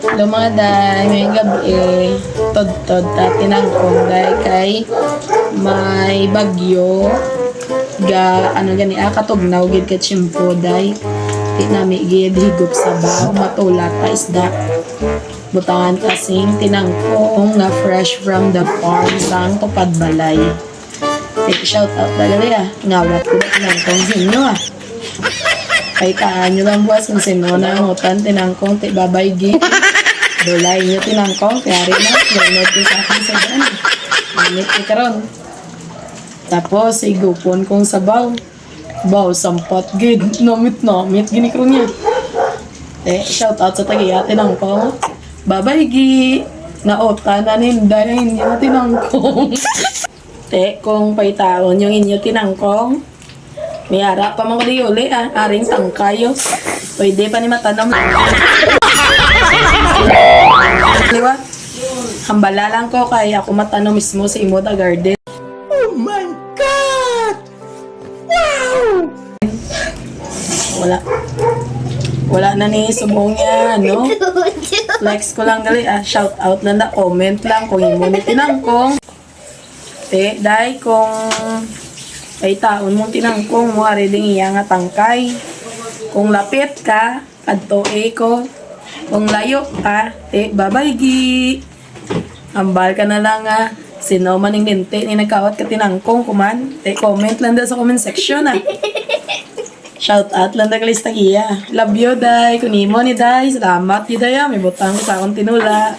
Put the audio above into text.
Hello mga day, ngayong gabi tod-tod ta tinangkong day kay may bagyo ga ano gani katugnaw gid ka tsimpo day di nami gid higop sa baw matulat pa isda butangan kasing tinangkong nga fresh from the farm sang tupad balay. Shout out talaga ngawat ko na tinangkong sa inyo Kaitaan nyo lang buwas kung sino na ang utan tinangkong ti babay gi. Dulay nyo tinangkong kaya rin na. Ganit ko sa akin sa daan. Ganit ko karon. Tapos igupon kong sabaw. Baw, sampat gid. Namit gini ko niya. Shout out sa tagiya tinangkong. Babay gi. Nautan na ninday inyo tinangkong. Kung paitaon yung inyo tinangkong. May harap pa mga uli aring tangkayo. Pwede pa ni matanong. Diba? Hambala lang ko kaya ako matanong mismo sa imo da garden. Oh my God! Wow! Wala na ni subong niya, no? Flex ko lang gali, shout out lang na, comment lang kung imo ni tinangkong. Dahil kung ay taon mong tinangkong mo ariding iya nga tangkay. Kung lapit ka, adto ko. Kung layo ka, babay gi. Ambal ka na lang sino man ning ninte ni nagkawat ka tinangkong kuman. Comment lang da sa comment section Shout out lang da kalis tagiya. Love you day. Kunimo ni day. Salamat di day. May butang ko sa akong tinula.